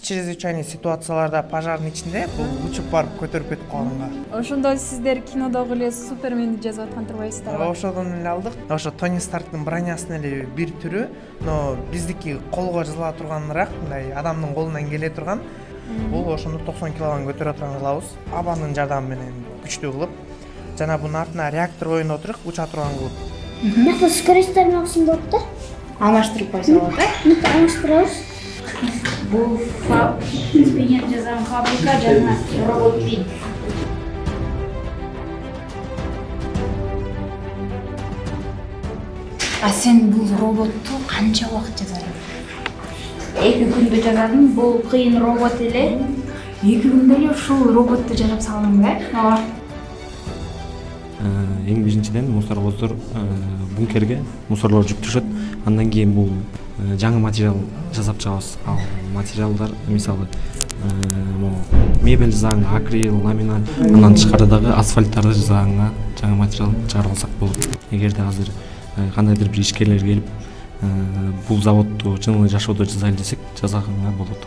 чрезвычайный ситуацияларда пожардын ичинде бул учуп барып көтөрүп кетип калганга. Ошондо сиздер кинодогу эле Суперменди жазып аткан турбайсыздарбы? Ошодон эле алдык. Ошо Тони Старктын бронясынын эле бир түрү, но биздики колго жазыла турганыраак, мындай адамдын колунан келе турган. Бул ошондо 90 килограмм көтөрө турган кылабыз. Абанын жардамы менен күчтүү кылып, жана бунун артына реактор коюп отуруп, уча турган кылып. Нақты скоростьтарын алсын болот да? Алмаштырып койсо болот, Алмаштырабыз. Бул менен жазган фабрика жана робот бит. А сен бул роботту канча убакыт жаздың? 2 күндө жаздым. Бул кыйын робот эле. 2 күндө эле ушул роботту жасап салдыңбы? Ооба. Эң биринчиден мусоровоздор бункерге мусорлор жүк түшөт. Андан кийин бул жаңы материал жасап чыгабыз. Ал материалдар мисалы мебель жасаганга акрил, ламинат, андан тышкары дагы асфальттарды жасаганга жаңы материал чыгарып алсак болот. Эгерде азыр кандайдыр бир ишкерлер келип бул заводду чын эле жашоодо жасайлы десек, жасаганга болот.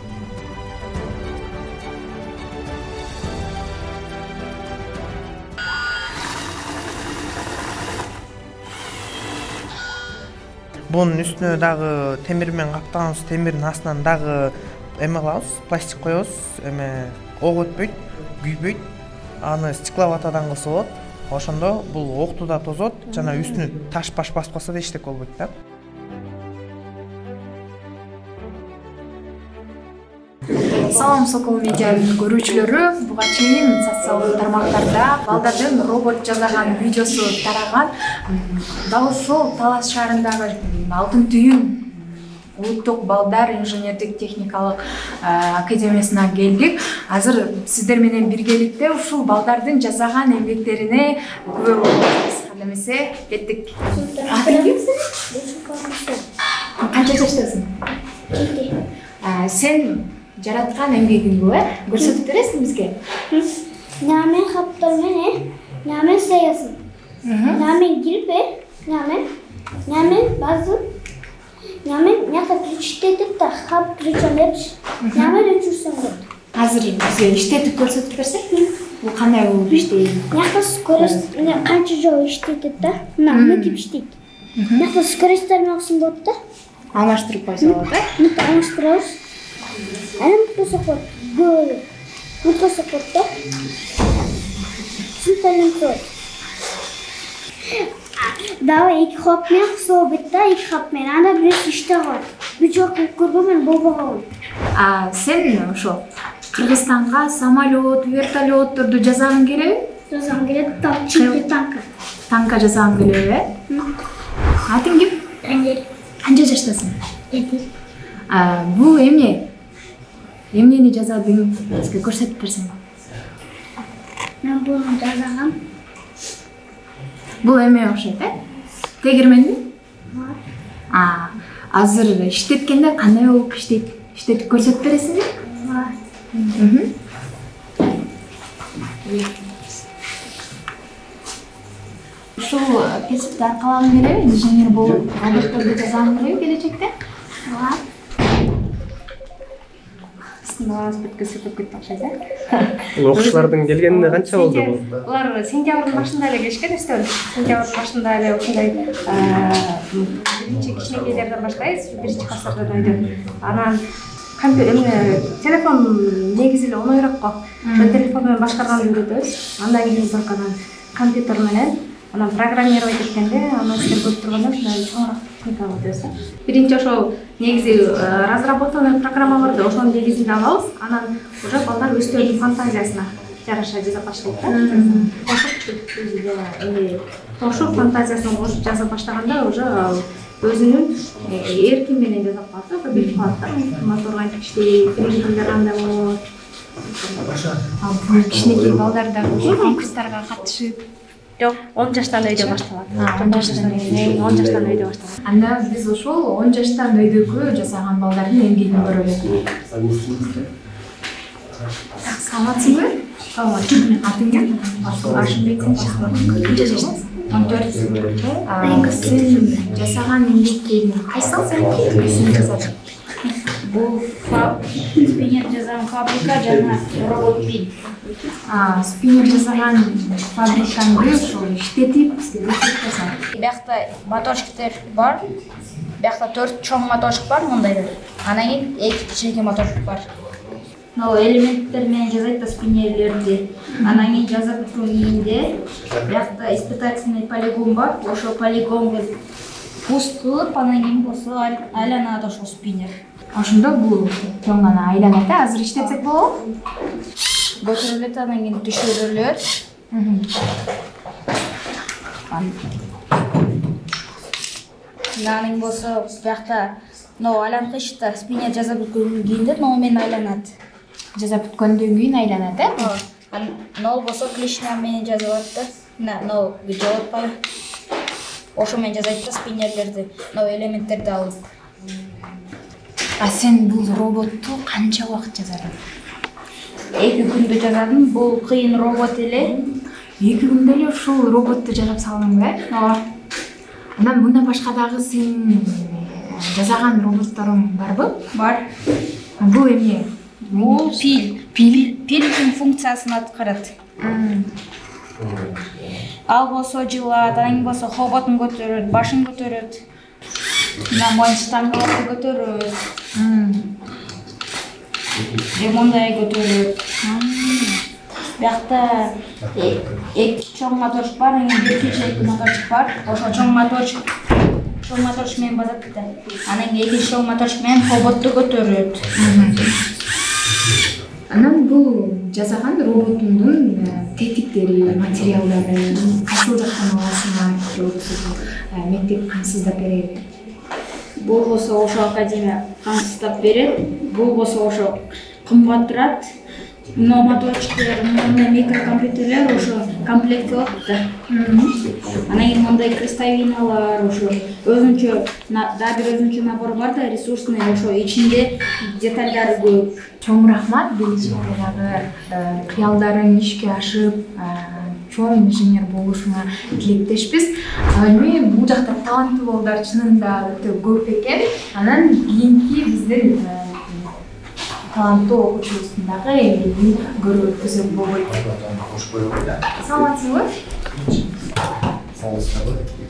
Bunun üstüne dagы темир менен каптаганбыз, темирдин астынан дагы эме кылабыз, пластик коебуз, эме ок өтпөйт, күйбөйт. Аны стекловатадан кылса болот. Ошондо бул окту да тозот, жана үстүнө таш-баш басып калса да эчтеке болбойт да. Салам Сокол медианын көрүүчүлөрү, буга чейин социалдык тармактарда балдардын робот жасаган видеосу тараган. Дал ушул Талас шаарындагы Алтын түйүн улуттук балдар инженердик техникалык академиясына келдик. Азыр сиздер менен биргеликте ушул балдардын жасаган эмгектерине күбө болобуз. Анда эмесе кеттик. Канча жаштасың? 7. Сен жараткан эмгегиңди көрсөтүп бересиң бизге? Намен каптармен, намен саясын. Намен кирпе, намен базы. Намен някак иштетип да кап ключалепш. Намен өчүрсөң болот. Азыр бизге иштетип көрсөтүп берсең, бул кандай болуп иштейт? Някак скорость, канча жолу иштетип да, мынтип иштейт. Някак скоростьтарын алсын болот да? Алмаштырып койсо болот, Алмаштырабыз. Муткасак болот. Муткасак болот да? Синтелин болот. Давай 2 хап менен кысылбайт да, 2 хап менен. Анда бирөөсү иште калат. Бир жок көрбөмөн болбогон. Сен ошо Кыргызстанга самолет, вертолетторду жасагың келеби? Жасагым келет, танка. Танка жасагың келеби? Атың ким? Ангел. Канча жаштасың? 7. Бул эмнени жасадың? Бизге көрсөтүп берсең. Мен буну жасагам. Бул эме окшойт, тегирменби? Азыр иштеткенде кандай болуп иштейт? Иштетип көрсөтүп бересиңби? Ушул кесипти аркалагың келеби? Инженер болуп, роботторду жасагың келеби келечекте? Бүткөсөтүп кетти окшойт, Бул окуучулардын келгенине канча болду бул? Булар сентябрдын башында эле келишкен өстөн. Сентябрдын башында эле ушундай биринчи кичинекейлерден баштайбыз, биринчи класстардан өйдө. Анан телефон негизи эле оңоюраак го. Телефон менен башкарганды үйрөтөбүз. Андан кийин анан компьютер менен анан программировать эткенде, анан сиздер көрүп тургандай ушундай чоңураак техниканы өтөбүз. Биринчи ошол негизи разработанный программаларды ошонун негизинде алабыз. Анан уже балдар өздөрүнүн фантазиясына жараша жасап баштайт да. Кошуп фантазиясына кошуп жасап баштаганда уже өзүнүн эркин менен жасап калат, билип калат да. Мотор кантип иштейт, двигатель кандай болот. Бул кичинекей балдар дагы конкурстарга катышып. Жок, 10 жаштан өйдө башталат. 10 жаштан өйдө башталат. Анда биз ошол 10 жаштан өйдөгү жасаган балдардын эмгегин көрөлү. Саламатсыңбы? Саламатсың. Атың ким? Ашымбек Шахмат. Канча жаштасың? 14. Сен жасаган эмгектердин кайсысын сен жасадың? Бул менен жасаган фабрика жана робот пиль. Спиннер жасаган фабрикаңды ошо иштетип бизге көрсөтөсүң. Биякта моторчиктер бар. Биякта 4 чоң моторчик бар мындайда. Анан кийин 2 кичинекей моторчик бар. Элементтер менен жасайт да спиннерлерди. Анан кийин жазып бүткөн кийинде биякта испытательный полигон бар. Ошо полигонго пуст кылып, анан кийин болсо айланат ошол спиннер. Ошондо бул чоң гана айланат, азыр иштетсек болобу? Көтөрүлөт, анан кийин түшүрүлөт. Анан болсо биякта айланкычта спиннер жазып бүткөндөн кийин менен айланат. Жазап бүткөндөн кийин айланат, Нол болсо клешня менен жазылат да. Видео атпайбы? Ошо менен жасайт да спиннерлерди, элементтерди алып. Сен бул роботту канча убакыт жасадың? 2 күндө жасадым. Бул кыйын робот эле. 2 күндө эле ушул роботту жасап салдың, Ооба. Андан мындан башка дагы сен жасаган роботторуң барбы? Бар. Бул эмне? Бул пилдин функциясын аткарат. Ал болсо жылат, анан болсо хоботун көтөрөт, башын көтөрөт. Моюн штангаларды көтөрөт. Мондай көтөрөт. Биякта 2 чоң моторчик бар, анан 1 кичинекей моторчик бар. Ошо чоң моторчик менен басат да. Анан кийин 2 чоң моторчик менен хоботту көтөрөт. Анан бул жасаган роботуңдун тетиктери, материалдары кайсыл жактан аласыңар, же болбосо мектеп камсыздап береби? Бул болсо ошо академия камсыздап берет. Бул болсо ошо кымбат турат. Моторчиктер, мындай микрокомпьютерлер ошо комплект кылат да. Анан кийин мындай крестовиналар, ошо өзүнчө бир өзүнчө набор бар да, ресурсный, ошо ичинде детальдары көп. Чоң рахмат, келечекте дагы кыялдарың ишке ашып, чоң инженер болушуңа тилектешпиз. Эми бул жакта таланттуу балдар чынында өтө көп экен. Анан кийинки биздин таланттуу окуучубуздун дагы эмгегин көрүп өткөзөк болбойт. Саламатсызбы?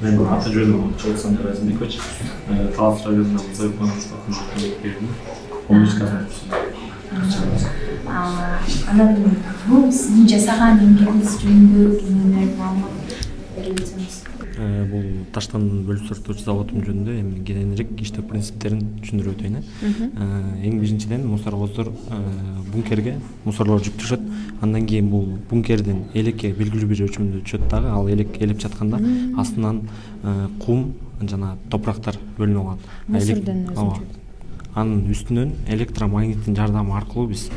Мен аты жөнүм Чолсандар Азимбекович. Талас районунан Зайыпман институтунун Анан бул сиздин жасаган эмгегиңиз жөнүндө кеңирээк маалымат бере кетсеңиз. Бул таштан бөлүп сорттоочу заводум жөнүндө эми кененирээк иштөө принциптерин түшүндүрүп өтөйүн. Эң биринчиден мусоровоздор бункерге мусорлор жүктөшөт. Андан кийин бул бункердин элекке белгилүү бир өлчөмдө түшөт дагы. Ал элек элеп жатканда астынан кум жана топурактар бөлүнүп алат. Мусордон өзүнчө. Анын үстүнөн электромагниттин жардамы аркылуу биз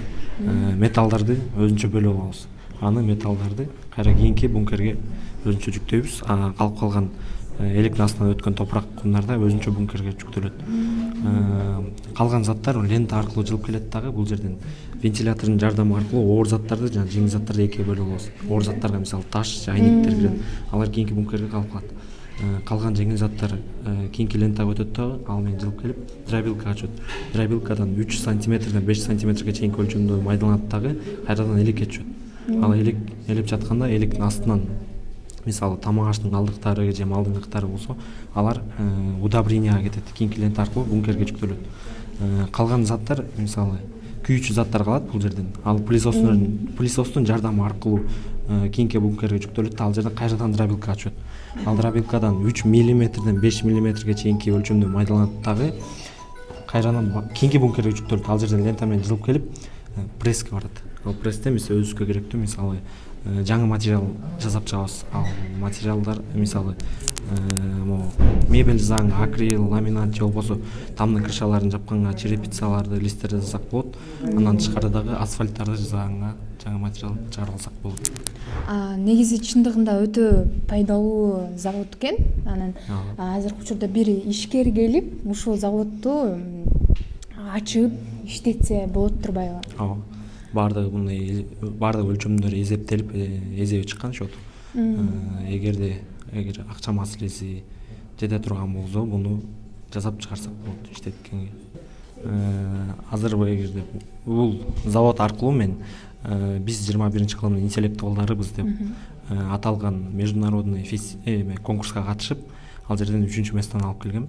металлдарды өзүнчө бөлүп алабыз. Аны металлдарды кайра кийинки бункерге өзүнчө жүктөйбүз. Калып калган электр астынан өткөн топурак кумдар да өзүнчө бункерге жүктөлөт. Калган заттар лента аркылуу жылып келет дагы. Бул жерден вентилятордун жардамы аркылуу оор заттарды жана жеңил заттарды экиге бөлүп алабыз. Оор заттарга мисалы таш, айнектер кирет. Алар кийинки бункерге калып калат. Калган жеңил заттар кийинки лентага өтөт дагы, ал менен жылып келип дробилкага түшөт. Дробилкадан 3 сантиметрден 5 сантиметрге чейинки өлчөмдө майдаланат дагы, кайрадан элекке түшөт. Ал элек элеп жатканда электин астынан мисалы тамак аштын алдыктары же алдыңкытары болсо, алар удобренияга кетет. Кийинки лента аркылуу бункерге жүктөлөт. Калган заттар мисалы күйүүчү заттар калат бул жерден. Ал пылесостун жардамы аркылуу кийинки бункерге жүктөлөт. Ал жерден кайрадан дробилкага түшөт. Ал дробилкадан 3 мм 5 мм чейинки өлчөмдө майдаланат дагы, кайрадан кийинки бункерге жүктөлөт. Ал жерден лента менен жылып келип пресске барат. Ал пресстен биз өзүбүзгө керектүү мисалы жаңы материал жасап чыгабыз. Ал материалдар мисалы мебель заң, акрил, ламинат же болбосо тамдын крышаларын жапканга черепицаларды, листтерди жасасак болот. Андан тышкары дагы асфальттарды жасаганга жаңы материал чыгарып алсак болот. Негизи чындыгында өтө пайдалуу завод экен. Анан азыркы учурда бир ишкер келип, ушул заводду ачып иштетсе болот турбайбы? Ооба. Бардык өлчөмдөр эзептелип, эзеби чыккан счету. Эгер акча маселеси жете турган болсо, буну жасап чыгарсак болот иштеткенге. азыр эгерде бул завод аркылуу мен биз 21 кылымдын интеллектуалдарыбыз деп аталган международный конкурска катышып, ал жерден 3-чү местени алып келгем.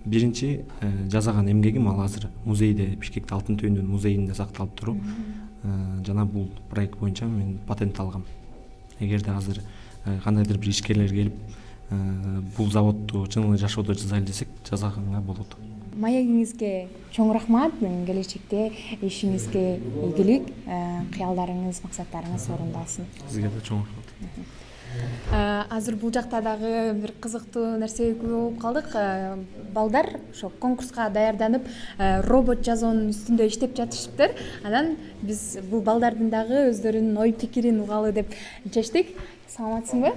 Биринчи жасаган эмгегим ал азыр музейде, Бишкекте Алтын түйүндүн музейинде сакталып туруп, жана бул проект боюнча мен патент алгам. Эгерде азыр кандайдыр бир ишкерлер келип бул заводду чын эле жашоодо жасайлы десек, жасаганга болот. Маегиңизге чоң рахмат. Келечекте ишиңизге ийгилик, кыялдарыңыз, максаттарыңыз орундалсын. Сизге да чоң рахмат. Азыр бул жакта дагы бир кызыктуу нерсеге күбө болуп калдык. Балдар ошо конкурска даярданып, робот жазуунун үстүндө иштеп жатышыптыр. Анан биз бул балдардын дагы өздөрүнүн ой пикирин угалы деп чечтик. Саламатсыңбы?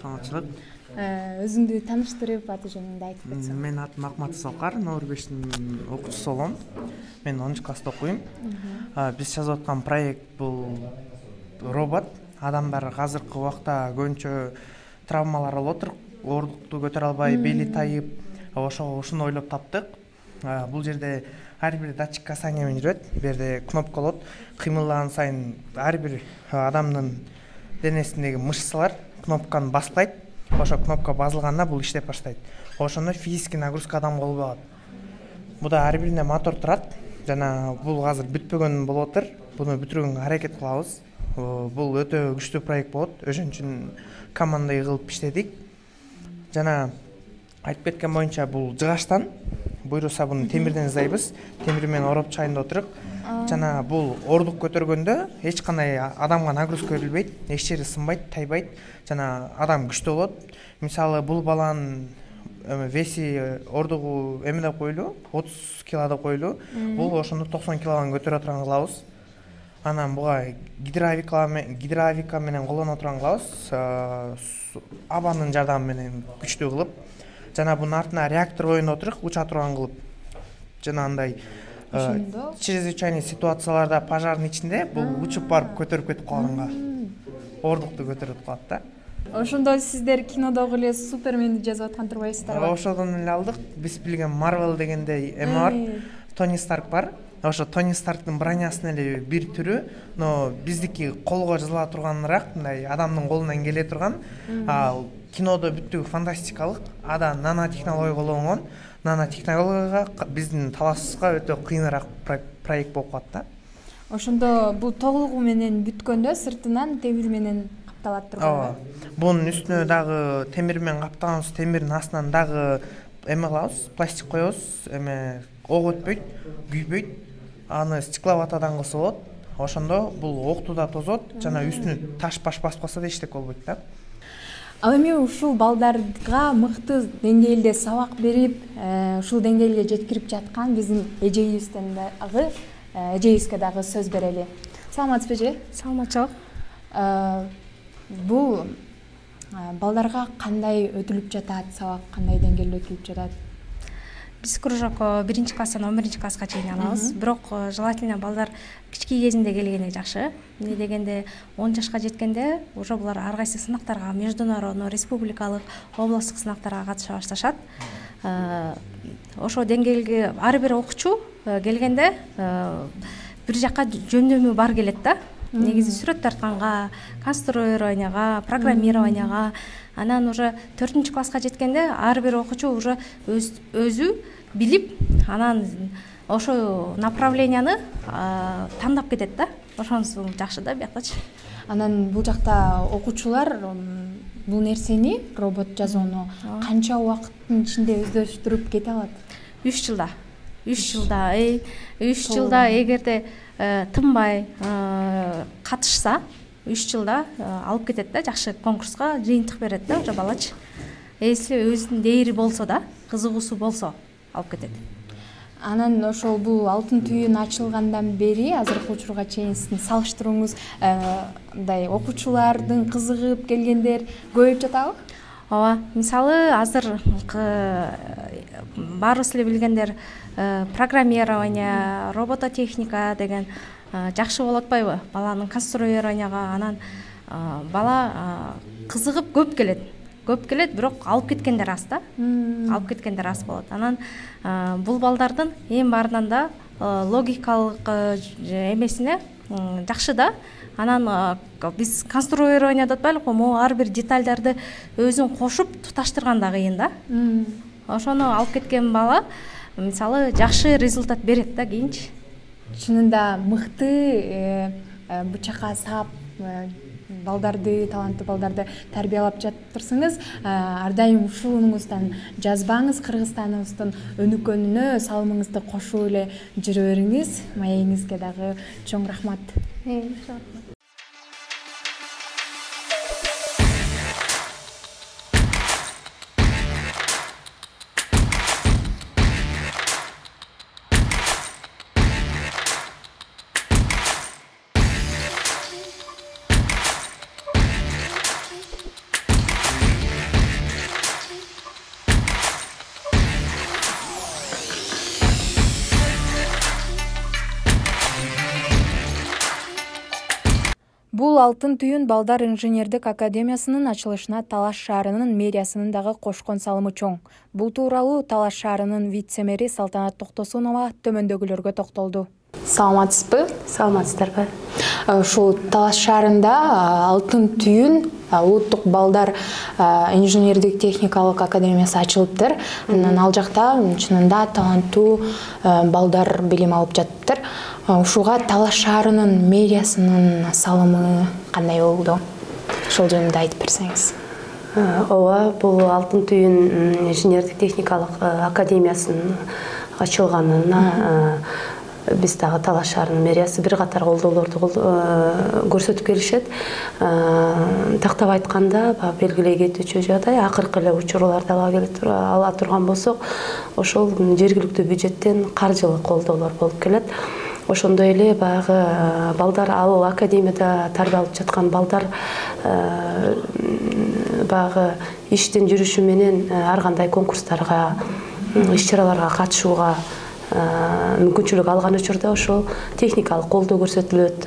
Саламатчылык. Өзүңдү тааныштырып, аты жөнүңдү айтып кетсең. Мен атым Акмат Салкар, Номер 5-тин окуучусу болом. Мен 10 класста окуйм. Биз жазып аткан проект бул робот. Адамдар азыркы убакта көбүнчө травмалар болуп отур, оордукту көтөрө албай, бели тайып, ошону ойлоп таптык. Бул жерде ар бир датчик касания менен жүрөт. Бу жерде кнопка болот. Кыймылдаган сайын ар бир адамдын денесиндеги мышцалар кнопканы баспайт. Ошо кнопка басылганда бул иштеп баштайт. Ошондо физический нагрузка адамга болбой калат. Буда ар бирине мотор турат. Жана бул азыр бүтпөгөн болуп атыр. Буну бүтүрүүгө аракет кылабыз. Бул өтө күчтүү проект болот. Ошон үчүн команда кылып иштедик. Жана айтып кеткен боюнча бул жыгачтан, буйруса буну темирден жасайбыз. Темир менен ороп чайында отуруп. Жана бул оордук көтөргөндө эч кандай адамга нагрузка берилбейт, эч жери сынбайт, тайбайт. Жана адам күчтүү болот. Мисалы бул баланын веси ордугу эмеде коюлу, 30 килода коюлу. Бул ошондо 90 килоган көтөрө турган кылабыз. Анан буга гидравика менен колдоно турган кылабыз. Абанын жардамы менен күчтүү кылып. Жана бунун артына реактор оюнда отуруп, уча турган кылып. Жана андай чрезвычайный ситуацияларда пожардын ичинде бул учуп барып көтөрүп кетип калганга оордукту көтөрүп калат да. Ошондо сиздер кинодогу эле Суперменди жазып аткан турбайсыздарбы? Ошодон эле алдык. Биз билген Marvel дегендей эме бар. Тони Старк бар. Ошо Тони Старктын бронясынын эле бир түрү, но биздики колго жазыла турганыраак, мындай адамдын колунан келе турган. Ал кинодо бүттүгү фантастикалык, ада нано технология колдонгон. Нано технологияга биздин талашыбызга өтө кыйыныраак проект болуп калат да. Ошондо бул толугу менен бүткөндө сыртынан темир менен капталат турган. Бунун үстүнө дагы темир менен каптаганбыз, темирдин астынан дагы эме кылабыз, пластик коебуз, эме ок өтпөйт, күйбөйт. Аны стекловатадан кылса болот. Ошондо бул окту да тозот, жана үстүнө таш баш баспаса да эчтеке болбойт да. Ал эми ушул балдарга мыкты деңгээлде сабак берип, ушул деңгээлге жеткирип жаткан биздин эжебизден дагы, эжебизге дагы сөз берели. Саламатсызбы эже? Саламатчылык. Бул балдарга кандай өтүлүп жатат, сабак кандай деңгээлде өтүлүп жатат? Биз кружок 1-класстан 11-класска чейин алабыз. Бирок желательно балдар кички кезинде келгени жакшы. Эмне дегенде 10 жашка жеткенде уже булар ар кайсы сынактарга, международный, республикалык, областтык сынактарга катыша башташат. Ошо деңгээлге ар бир окуучу келгенде бир жакка жөндөмү бар келет да. Негизи сүрөт тартканга, конструированияга, программированияга, анан уже 4-класска жеткенде ар бир окуучу уже өзү билип, анан ошо направленияны тандап кетет да. Ошонусу жакшы да биякчы. Анан бул жакта окуучулар бул нерсени, робот жазууну канча убакыттын ичинде өздөштүрүп кете алат? 3 жылда. 3 жылда эгерде тынбай катышса, 3 жылда алып кетет да, жакшы конкурска жыйынтык берет да, уже балачы. Если өзүнүн дээри болсо да, кызыгуусу болсо алып кетет. Анан ошол бул алтын түйүн ачылгандан бери азыркы учурга чейин сиздин салыштырууңуз мындай окуучулардын кызыгып келгендер көбөйүп жатабы? Ооба, мисалы азыр баарыбыз эле билгендер программирование, робототехника деген жакшы болуп атпайбы? Баланын конструированияга анан бала кызыгып көп келет. көп келет, бирок алып кеткендер аз да. Алып кеткендер аз болот. Анан бул балдардын эң баарынан да логикалык эмесине жакшы да. Анан биз конструирование деп атпайлыкпы, могу ар бир детальдарды өзүн кошуп туташтырган да кыйын да. Ошону алып кеткен бала мисалы жакшы результат берет да кийинчи. Чынында мыкты бычакка саап балдарды, таланттуу балдарды тарбиялап жатырсыңыз. Ар дайым ушунуңуздан жазбаңыз, Кыргызстаныбыздын өнүккөнүнө салымыңызды кошуп эле жүрө бериңиз. Маегиңизге дагы чоң рахмат. Бул Алтын түйүн Балдар инженердик академиясынын ачылышына Талаш шаарынын мэриясынын дагы кошкон салымы чоң. Бул тууралуу Талаш шаарынын вице-мэри Салтанат Токтосунова төмөндөгүлөргө токтолду. Саламатсызбы? Саламатсыздарбы? Ушул Талаш шаарында Алтын түйүн улуттук балдар инженердик техникалык академиясы ачылыптыр. Анан ал жакта чынында таланттуу балдар билим алып жатыптыр. Ушуга Талаш шаарынын мэриясынын салымы кандай болду? Ошол жөнүндө айтып берсеңиз. Ооба, бул Алтын түйүн инженердик техникалык академиясынын ачылганына биз дагы Талаш шаарынын мэриясы бир катар колдоолорду көрсөтүп келишет. Тактап айтканда, белгилей кетүүчү жагдай акыркы эле учурларда ала турган болсок, ошол жергиликтүү бюджеттен каржылык колдоолор болуп келет. Ошондой эле баягы балдар, ал академияда тарбиялап жаткан балдар баягы иштин жүрүшү менен ар кандай конкурстарга, иш-чараларга катышууга мүмкүнчүлүк алган учурда ошол техникалык колдоо көрсөтүлөт,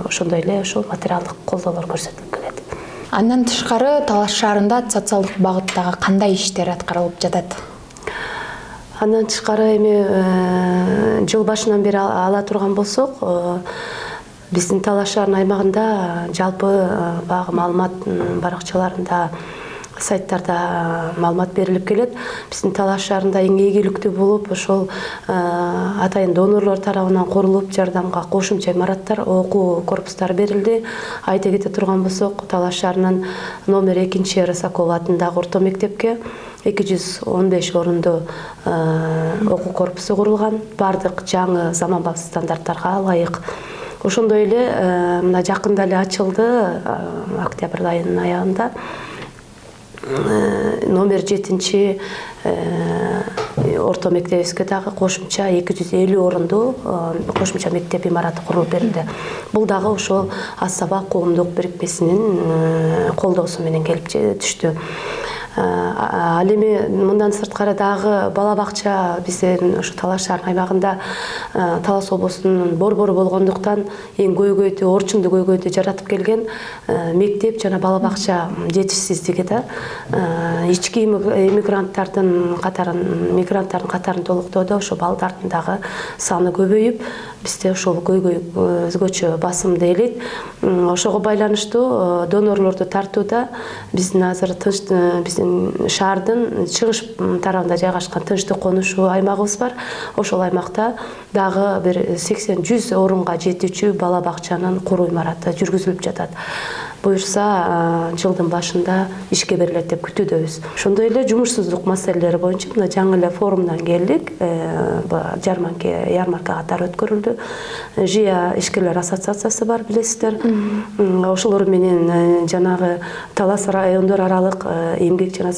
ошондой эле ошол материалдык колдоолор көрсөтүлүп келет. Андан тышкары Талаш шаарында социалдык багыттагы кандай иштер аткарылып жатат? Андан тышкары эми жыл башынан бери ала турган болсок, биздин Талаш шаарынын аймагында жалпы багы маалымат баракчаларында, сайттарда маалымат берилип келет. Биздин Талаш шаарында эң ийгиликтүү болуп, ошол атайын донорлор тарабынан курулуп, жардамга кошумча имараттар, окуу корпустары берилди. Айта кете турган болсок, Талаш шаарынын номер 2 Рысакова атындагы орто мектепке 215 орундуу окуу корпусу курулган. Бардык жаңы заманбап стандарттарга ылайык. Ошондой эле мына жакында эле ачылды, октябрь айынын аягында номер 7 орто мектебибизге дагы кошумча 250 орундуу кошумча мектеп имараты курулуп берилди. Бул дагы ошол Аз-Сабак коомдук бирикмесинин колдоосу менен келип түштү. Ал эми мындан сырткары дагы бала бакча биздин ошо Талаш шаарынын аймагында Талас облусунун борбору болгондуктан эң көйгөйдү, орчунду көйгөйдү жаратып келген мектеп жана бала бакча жетишсиздиги да. Ички мигранттардын катарын толуктоодо ошо балдардын дагы саны көбөйүп, бизде ошол көйгөй өзгөчө басымды элейт. Ошого байланыштуу донорлорду тартууда биздин азыр биздин шаардын чыгыш тарабында жайгашкан тынчтык конушуу аймагыбыз бар. Ошол аймакта дагы бир 80-100 орунга жетүүчү бала бакчанын куруу имараты жүргүзүлүп жатат. Буюрса жылдын башында ишке берилет деп күтүүдөбүз. Ошондой эле жумушсуздук маселелери боюнча мына жаңы эле форумдан келдик. Ярмарка катары өткөрүлдү. ЖИА ишкерлер ассоциациясы бар, билесиздер. Ошолор менен жанагы Талас райондор аралык эмгек жана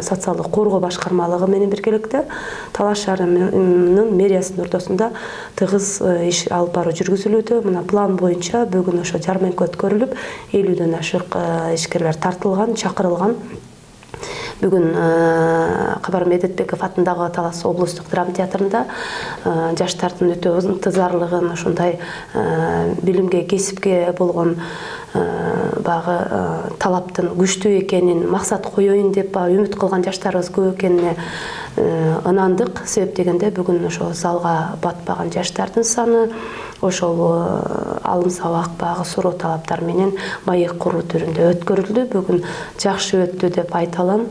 социалдык коргоо башкармалыгы менен биргеликте Талаш шаарынын мэриясынын ортосунда тыгыз иш алып баруу жүргүзүлүүдө. Мына план боюнча бүгүн ошо жарманка өткөрүлүп, 50-ден ашык ишкерлер тартылган, чакырылган. бүгүн Кабар Медетбеков атындагы Талас облустук драма театрында жаштардын өтө ынтызарлыгын, ушундай билимге, кесипке болгон багы талаптын күчтүү экенин, максат коеюн деп үмүт кылган жаштарыбыз көп экенине ынандык. Себеп дегенде бүгүн ошо залга батпаган жаштардын саны ошол алым сабак багы суроо талаптар менен маек куруу түрүндө өткөрүлдү. Бүгүн жакшы өттү деп айта алам.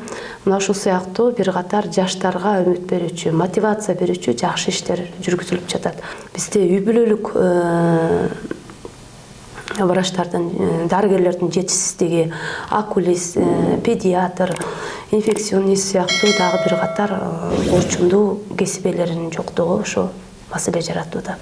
Мына ушул сыяктуу бир катар жаштарга үмүт берүүчү, мотивация берүүчү жакшы иштер жүргүзүлүп жатат. Бизде үй бүлөлүк врачтардын, дарыгерлердин жетишсиздиги, окулист, педиатр, инфекционист сыяктуу дагы бир катар орчундуу кесип ээлеринин жоктугу ошо маселе жаратууда.